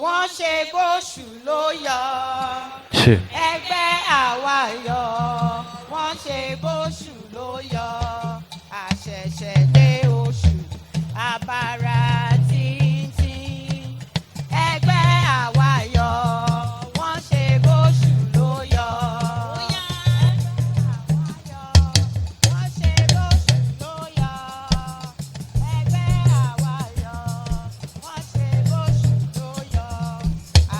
wọ́n ṣe bóṣù ló yọ. ẹgbẹ́ àwa yọ wọ́n ṣe bóṣù ló yọ. àṣẹ̀ṣẹ̀ dé oṣù abara tíntín. ẹgbẹ́ àwa yọ wọ́n ṣe bóṣù ló yọ. wọ́n ṣe bóṣù ló yọ. ẹgbẹ́ àwa yọ wọ́n ṣe bóṣù ló yọ.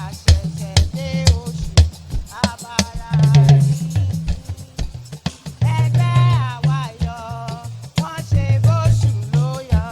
àṣẹ̀ṣẹ̀ dé oṣù abara tíntín. ẹgbẹ́ àwa yọ wọ́n ṣe bóṣù ló yọ.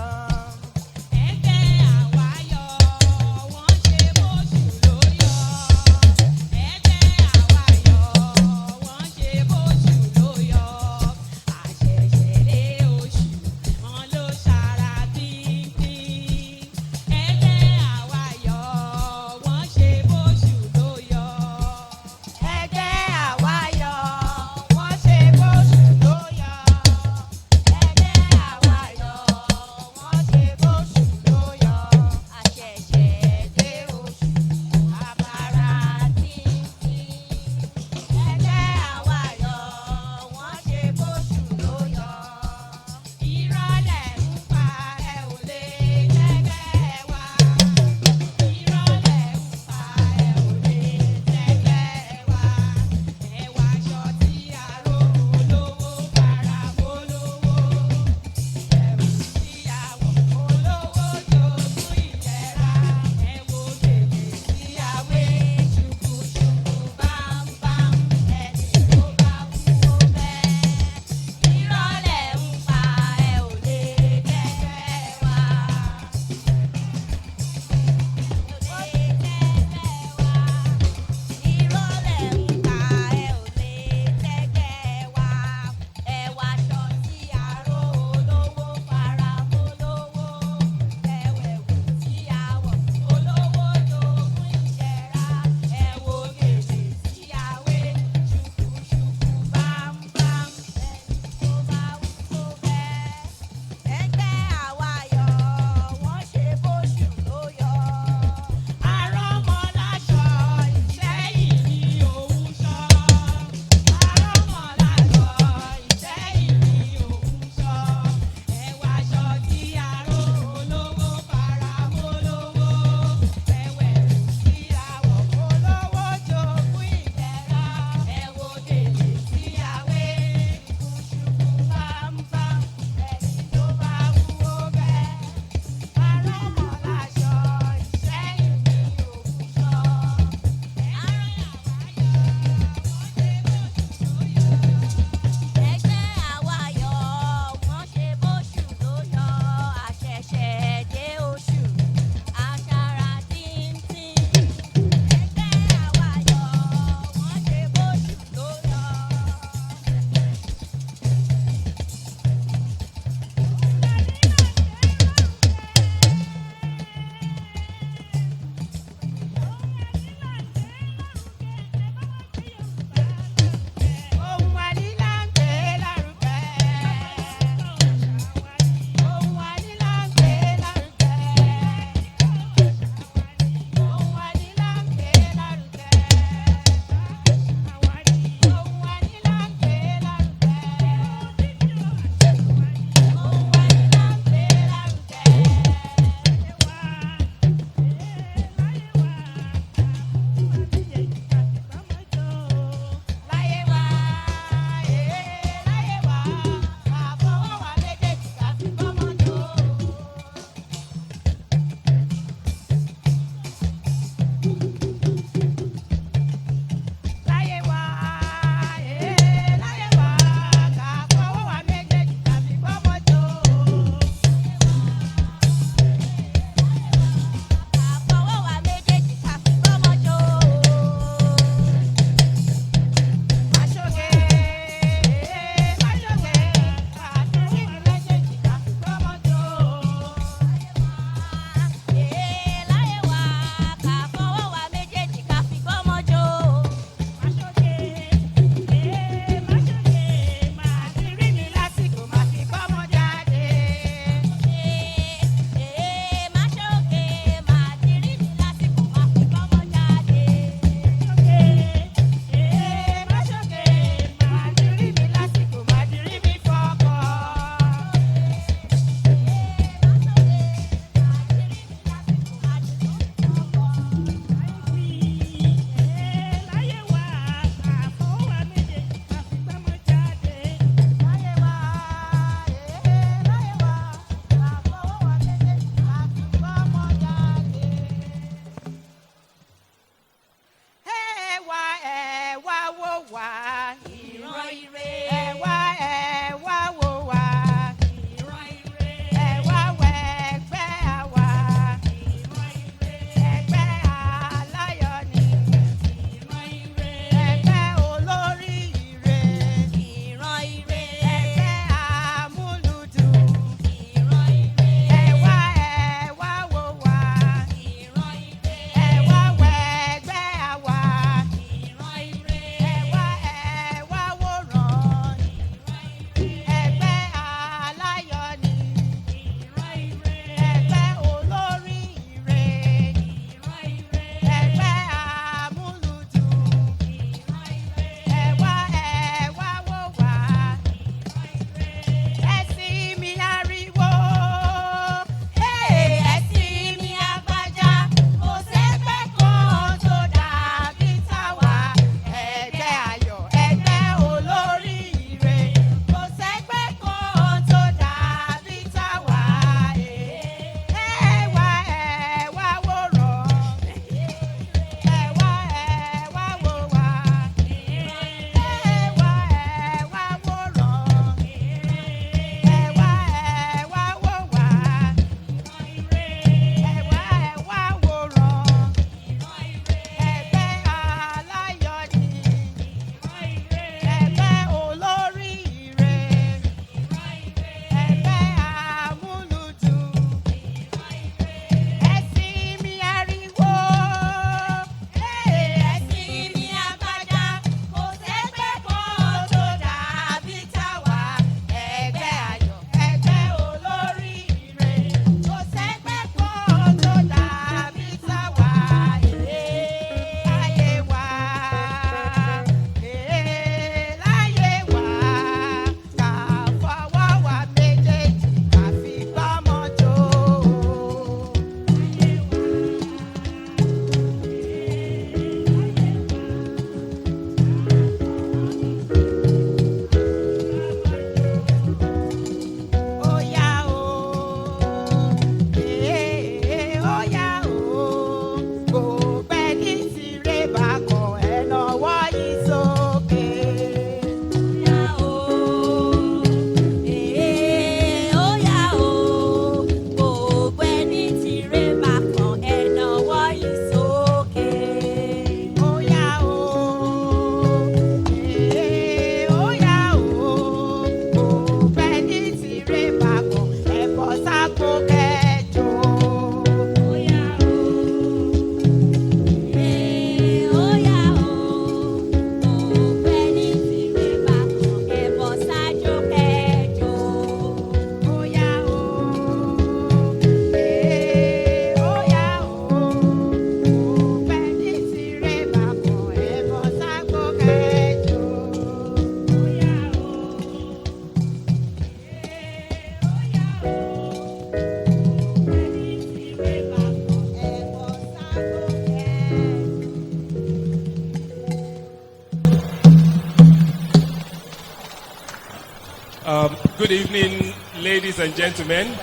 Good evening, ladies and gentlemen.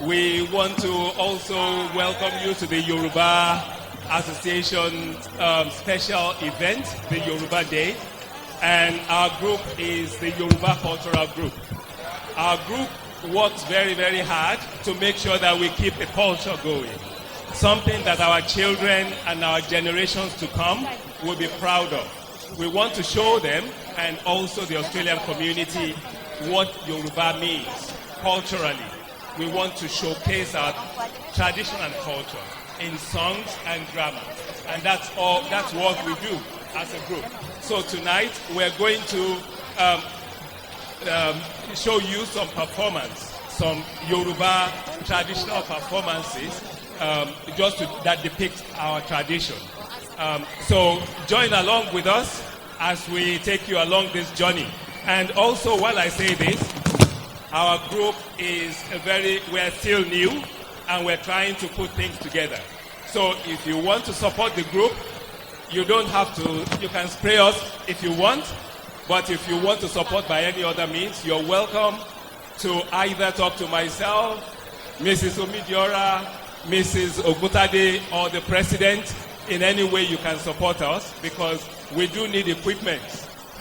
We want to also welcome you to the Yoruba Association special event, the Yoruba Day. And our group is the Yoruba Cultural Group. Our group works very, very hard to make sure that we keep the culture going. Something that our children and our generations to come will be proud of. We want to show them, and also the Australian community, what Yoruba means culturally. We want to showcase our tradition and culture in songs and drama. And that's what we do as a group. So tonight we're going to show you some performance, some Yoruba traditional performances that depict our tradition. So join along with us as we take you along this journey. And also, while I say this, our group we're still new and we're trying to put things together. So if you want to support the group, you don't have to, you can spray us if you want, but if you want to support by any other means, you're welcome to either talk to myself, Mrs. Omidiora, Mrs. Ogutade, or the president. In any way you can support us, because we do need equipment.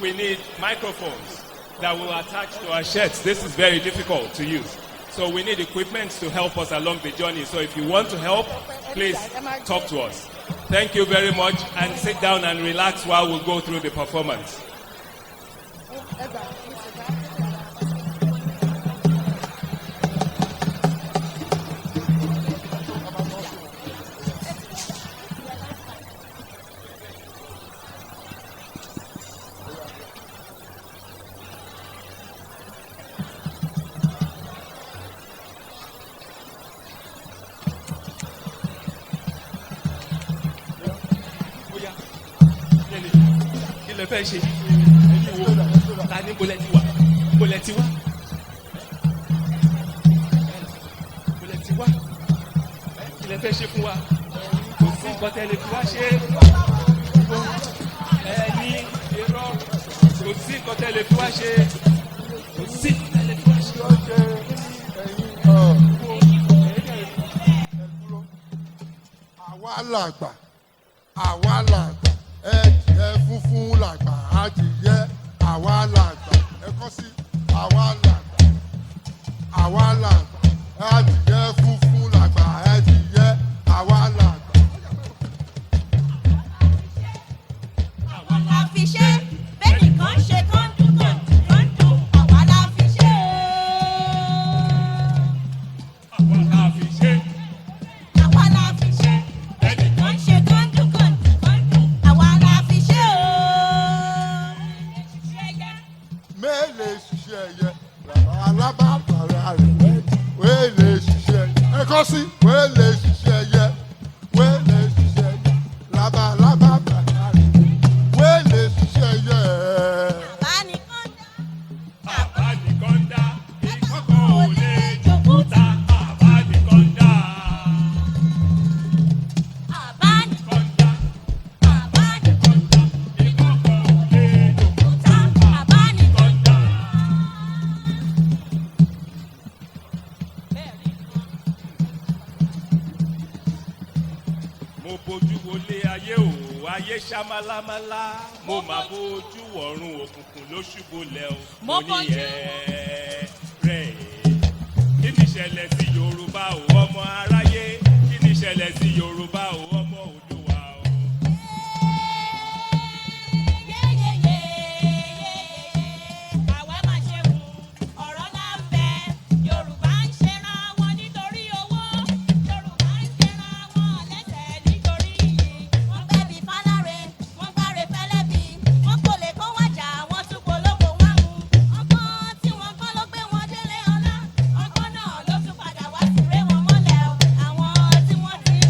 We need microphones that will attach to our shirts. This is very difficult to use. So we need equipment to help us along the journey. So if you want to help, please talk to us. Thank you very much, and sit down and relax while we go through the performance. Fẹ́ ṣe ẹ̀yin wo ta ní bolẹ́tì wá kí lẹ fẹ́ ṣe fún wa kò sí nǹkan tẹ́lẹ̀ fi wá ṣe ẹ̀yin irọ́ kò sí nǹkan tẹ́lẹ̀ fi wá ṣe kò sí tẹ́lẹ̀ fi wá ṣe. àwa làgbà ẹ̀jẹ̀ funfun làgbà adìyẹ àwa làgbà ẹ̀kọ́ sí àwa làgbà adìyẹ funfun làgbà ẹ̀dìyẹ àwa làgbà. àwa la fi ṣe bẹ́ẹ̀ni kan ṣe kọ́ńdú àwa la fi ṣe Àwa la fi ṣe. àwa la fi ṣe bẹ́ẹ̀ni kan ṣe kọ́ńdú àwa la fi ṣe mélèé ṣiṣẹ́ ẹyẹ alábàbàrà rẹ̀ wéèlè ṣiṣẹ́ ẹyẹ ẹ̀kọ́ sí wéèlè ṣiṣẹ́ ẹyẹ wéèlè ṣiṣẹ́ ẹyẹ labalábàbàrà rẹ̀ wéèlè ṣiṣẹ́ ẹyẹ. Àbánikọ́ndá ìkọ́kọ́ ò lè jòkúta àbánikọ́ndá. àbánikọ́ndá Àbánikọ́ndá ìkọ́kọ́ ò lè jòkúta àbánikọ́ndá. Mo bójú wọlé ayé o, ayé ṣá málámálá. Mo máa bójú wọ̀run òkùnkùn ló ṣubú lẹ̀ o. Mo ní bójú. rẹ̀. Kí ni ìṣẹ̀lẹ̀ sí Yorùbá o, ọmọ aráyé? Kí ni ìṣẹ̀lẹ̀ sí Yorùbá o, ọmọ Oòduà o? àwa máa ṣe wù ọ̀rọ̀ là ń bẹ Yorùbá ń ṣera wọn nítorí owó Yorùbá ń ṣera wọn lẹ́sẹ̀ nítorí iyì wọ́n gbẹ́bí fáláre wọ́n gbáre fẹ́lẹ́bí wọ́n kò lè kó wájà wọ́n tún polówó wọn mú ọgbọ́n tí wọ́n gbọ́ ló gbé wọn délé ọlá ọgbọ́n náà ló tún padà wá sí ré wọn mọ́lẹ̀ o àwọn tí wọ́n ti ń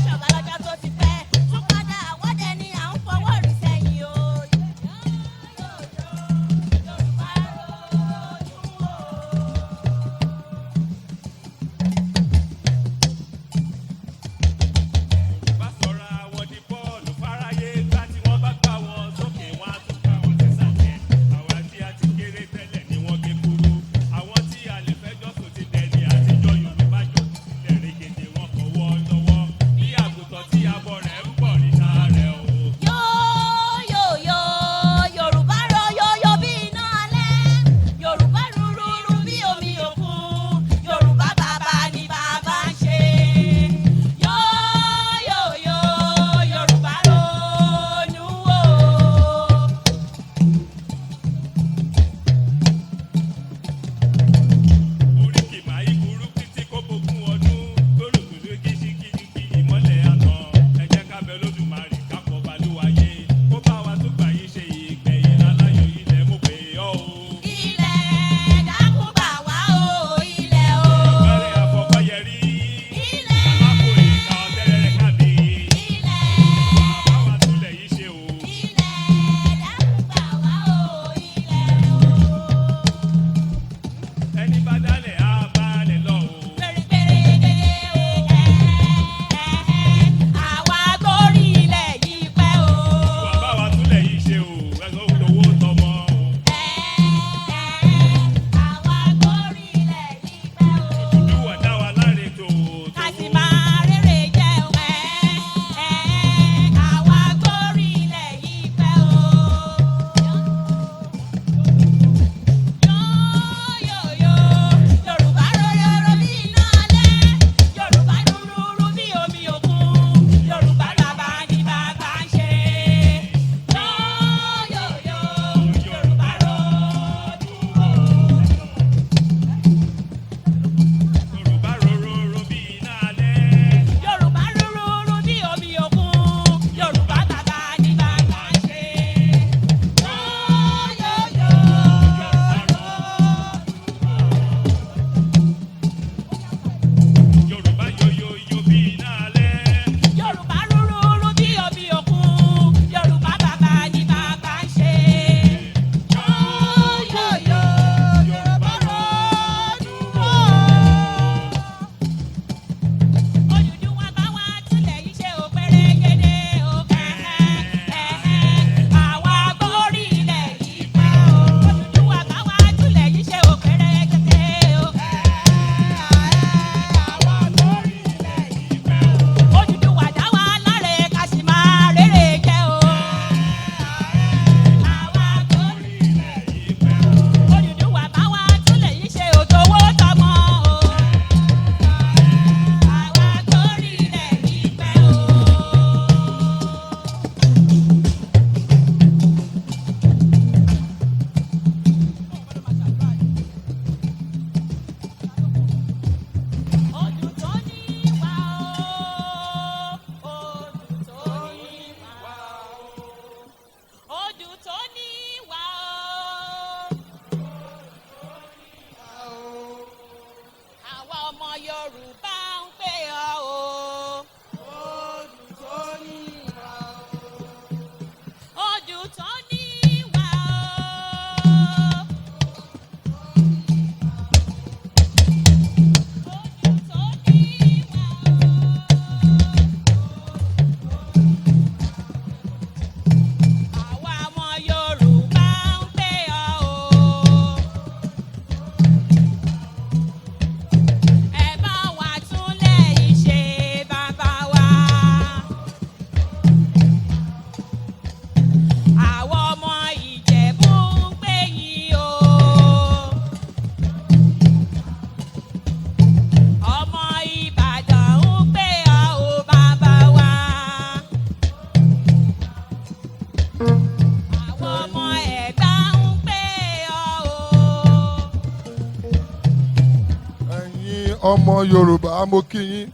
ọmọ Yorùbá mo kí yín.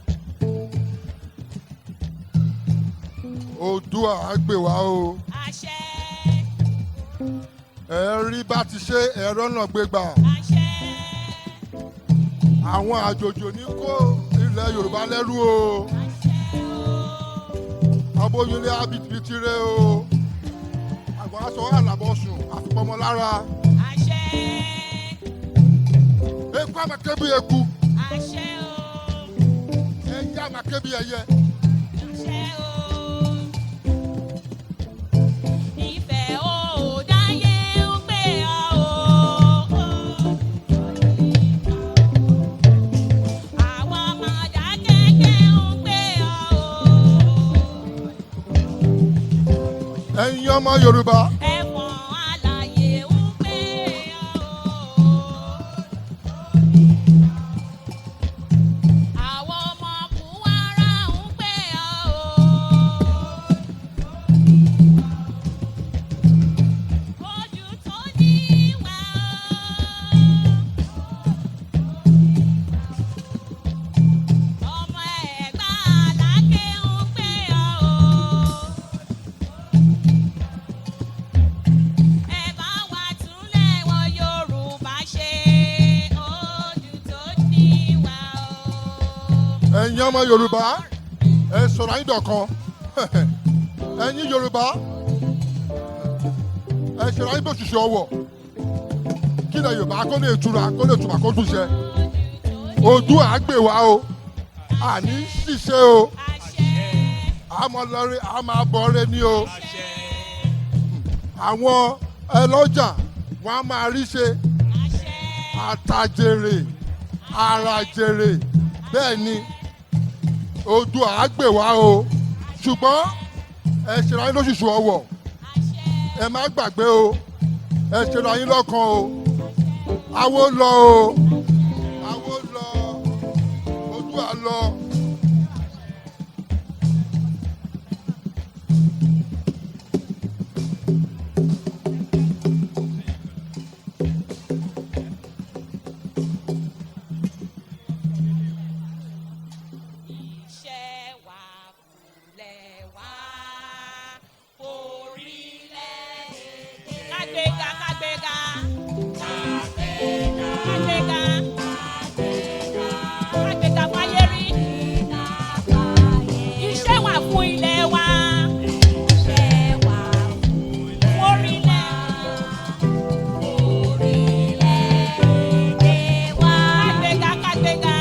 Oòduà á gbè wá o. àṣẹ Ẹ rí bá ti ṣe ẹ̀rọ náà gbégbà. àṣẹ Àwọn àjòjò ní kó ilẹ̀ Yorùbá lẹ́rú o. Aboyúnlé abitibitire o. Àgbà aṣọ àlàbọ̀sùn àfipọ́mọ lára. àṣẹ Eku àmàké bí eku. àṣẹ o Ẹyẹ àmàké bí ẹyẹ. àṣẹ o. Ìfẹ́ ò dáyé ń pè ọ́ o. Àwọn ọmọdé kékeré ń pè ọ́ o. Ẹ̀yin ọmọ Yorùbá. Ẹ̀fọn alààyè ń pè ọ́ o. Àwọn ọmọ Kúwárà ń pè ọ́ o. Ojú tó ní wá o. Ọmọ Ẹ̀gbá Aláké ń pè ọ́ o. Ẹ bá wa túnlẹ̀ wọ Yorùbá ṣe, ojú tó ní wá o. Ẹ̀yin ọmọ Yorùbá. Ẹ sọ̀rọ̀ ayé dọ̀kan. Ẹ̀yin Yorùbá. Ẹ ṣọ̀rọ̀ ayé bó ṣiṣẹ́ ọwọ́. Kí lẹ Yorùbá kó lè tura kó lè tùbà kó tún ṣe. Oòduà á gbè wá o. Àní ṣìṣe o. Àṣẹ, Àmọ́ lọ́rẹ́ a máa bọ̀ọ́rẹ́ ní o. àṣẹ. Àwọn ẹlọ́jà wọn á máa rí ṣe. àṣẹ, Àtàjèrè, àràjèrè. Bẹ́ẹ̀ ni Oòduà á gbè wá o. Ṣùgbọ́n ẹ ṣèrà yín lóṣùṣù ọwọ̀. àṣẹ, Ẹ má gbàgbé o. Ẹ ṣèrà yín lọ́kàn o. Awo lọ o. Awo lọ. Oòduà lọ. iṣẹ́ wa kúlẹ̀ wá orílẹ̀-èdè. Kágbéga, kágbéga. Kágbéga. Kágbéga fáyé rí. Iṣẹ́ wà fún ilẹ̀ wa. Orílẹ̀. Kágbéga, kágbéga.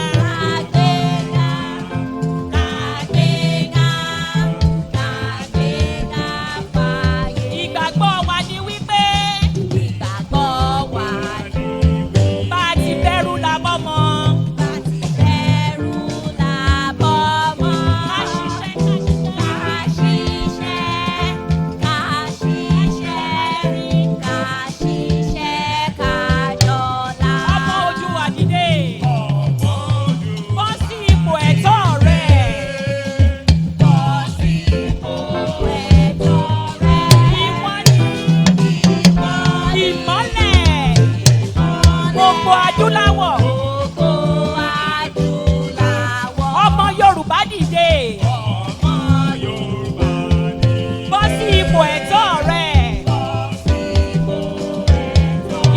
Ìgbàgbọ́ wa ni wípé bá a ti bẹ̀rù la bọ́ mọ́. Ká ṣiṣẹ́, ọmọ Oòduà dìde. Bọ́ sí ipò ẹ̀tọ́ rẹ̀. Ìwọ ni ìmọ́lẹ̀ gbogbo adúláwọ̀. Ọmọ Yorùbá dìde. Bọ́ sí ipò ẹ̀tọ́ rẹ̀.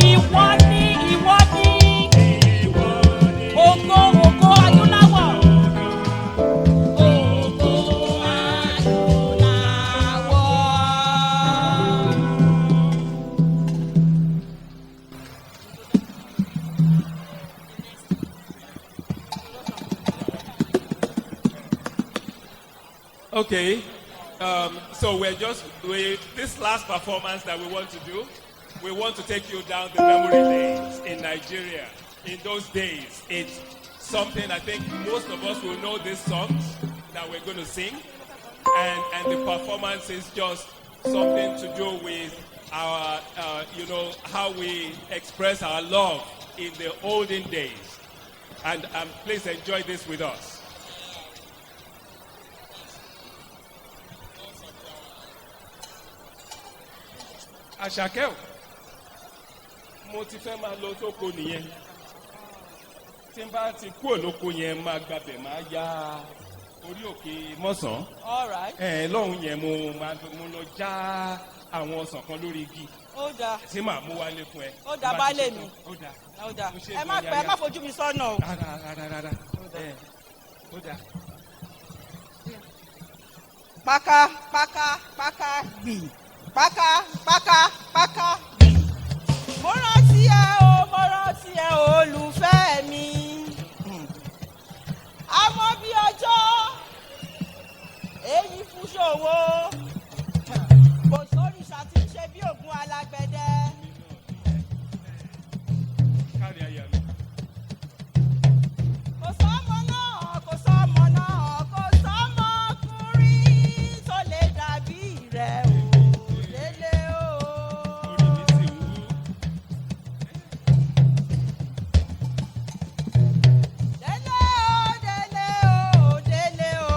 Ìwọ ni ògo adúláwọ̀. Okay, so this last performance that we want to do, we want to take you down the memory lanes in Nigeria. In those days, it's something I think most of us will know these songs that we're going to sing, and the performance is just something to do with our, how we express our love in the olden days. And please enjoy this with us. Àṣàkẹ́ o, mo ti fẹ́ máa lọ sóko nìyẹn. tí n bá ti kú olóko yẹn máa gbàbẹ̀ máa ya orí òkè mọ́sàn. all right. Lọ́hùn yẹn mo lọ já àwọn ọsàn kan lórí igi. ó dáa. tí màá mú wálé fún ẹ. ó dáa baálé mi. ó dáa. ó dáa. ẹ má pẹ́ ẹ má fojú mi sọ́nà o. rárá. ó dáa. Paka gbì. Paka gbì. Mo rántí ẹ olùfẹ́ mi. Àmọ́ bí ọjọ́ èyí fún ṣòwò. Kò sóríṣà tí ń ṣe bí ògùn alágbẹ̀dẹ. kárí ayé mi. Kò sọ́mọ náà, kò sọ́mọ náà, kò sọ́mọkùnrin tó lè dàbí rẹ̀ o, délé o. orí mi sì wú. Délé o, délé o, délé o.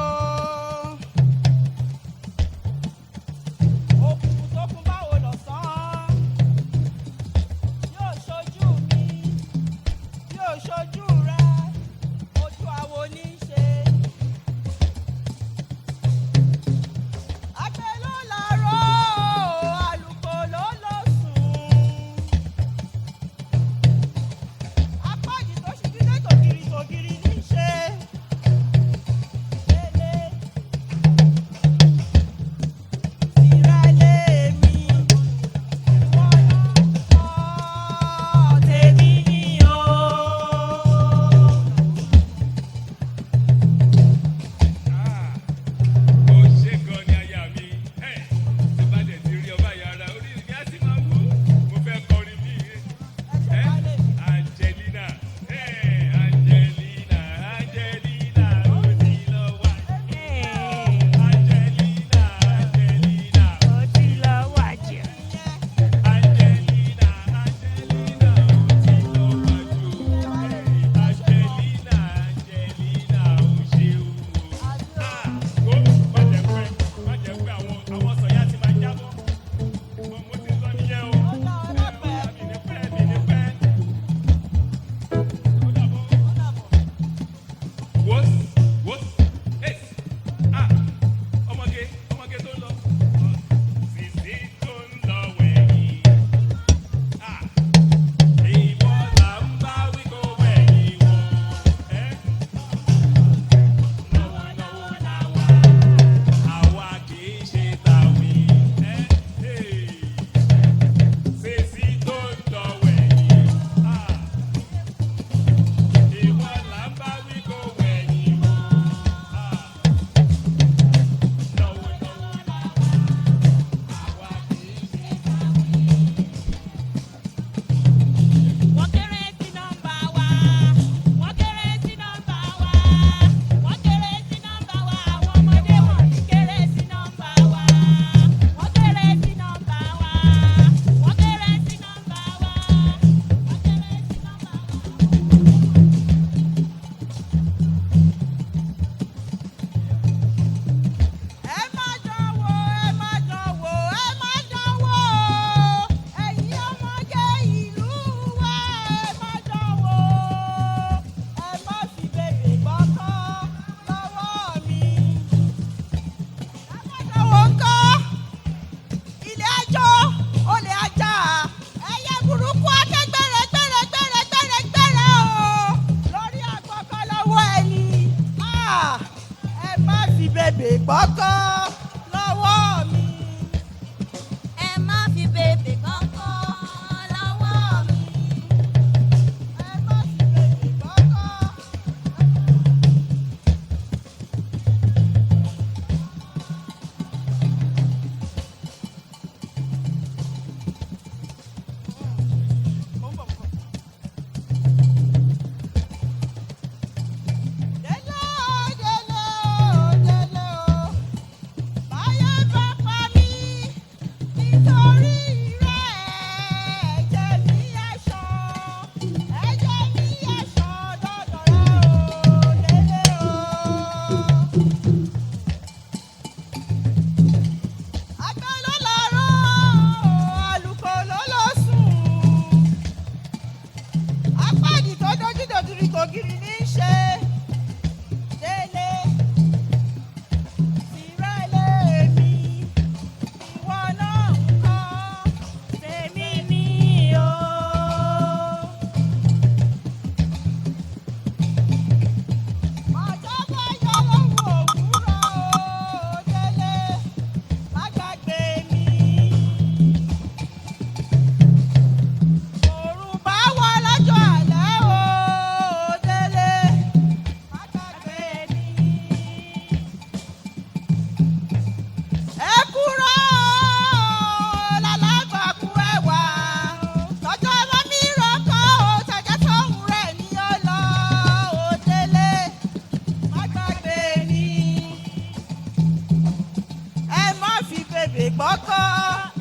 bèbè gbọ́kọ́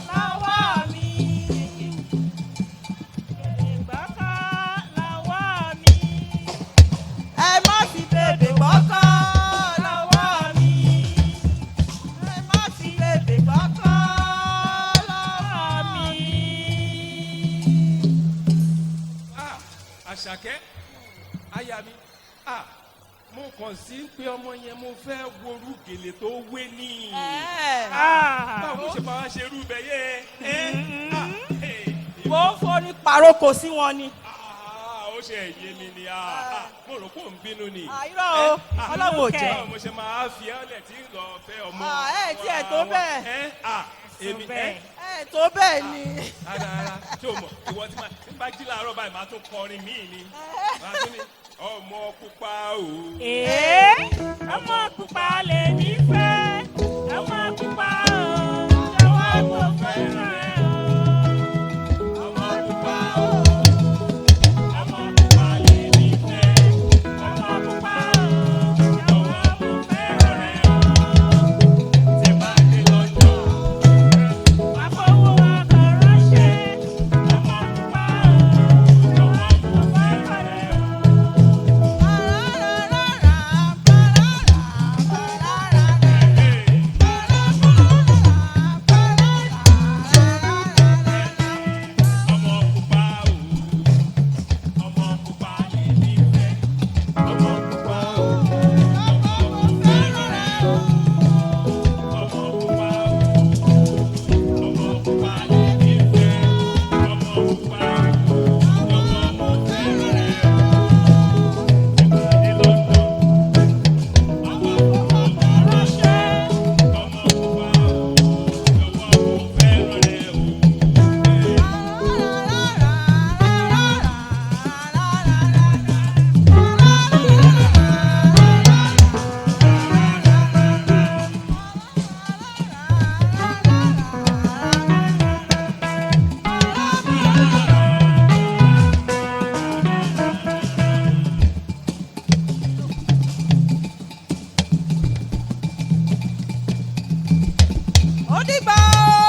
lọ́wọ́ mi. Bèbè gbọ́kọ́ lọ́wọ́ mi. Ẹ má fi bèbè gbọ́kọ́ lọ́wọ́ mi. Ẹ má fi bèbè gbọ́kọ́ lọ́wọ́ mi. Àṣàkẹ́ aya mi mo kàn sí pé ọmọ yẹn mo fẹ́ worú gèlè tó wé ní. báwo ṣe máa ṣe irú bẹ yẹ. mo ń forí paroko sí wọn ni. ó ṣe ẹ̀yẹ mi ni mo rò pé ò ń bínú ni. irọ́ o ọlọ́run ò jẹ́. báwo mo ṣe máa fi ọ́lẹ̀ tí ń lọ fẹ́ ọmọ. tí ẹ̀ tó bẹ́ẹ̀. èmi tó bẹ́ẹ̀ ni. ara tí o mọ̀ ìwọ tí bá jí láàárọ̀ báyìí máa tún kọrin míì ni. máa tún ní ọmọ pupa o. ọmọ pupa lè ní fẹ́ ọmọ pupa o jọ̀wọ́ mo fẹ́ràn ẹ o. ọmọ pupa o. ọmọ pupa lè ní fẹ́ ọmọ pupa o jọ̀wọ́ mo fẹ́ràn ẹ o. tí bá dé lọ́jọ́. wàá fowó ọkọ̀ ránṣẹ́ ọmọ pupa o jọ̀wọ́ mo fẹ́ràn ẹ o. ọmọ pupa o. ọmọ pupa lè ní fẹ́. ọmọ pupa o. ọmọ fẹ́ràn rẹ o. ọmọ pupa o. ọmọ pupa lè ní fẹ́. ọmọ pupa o. ọmọ fẹ́ràn rẹ o. tí bá dé lọ́jọ́. ọmọ pupa ọkọ̀ ránṣẹ́. ọmọ pupa o. jọ̀wọ́ mo fẹ́ràn rẹ o. ó dìgbà o.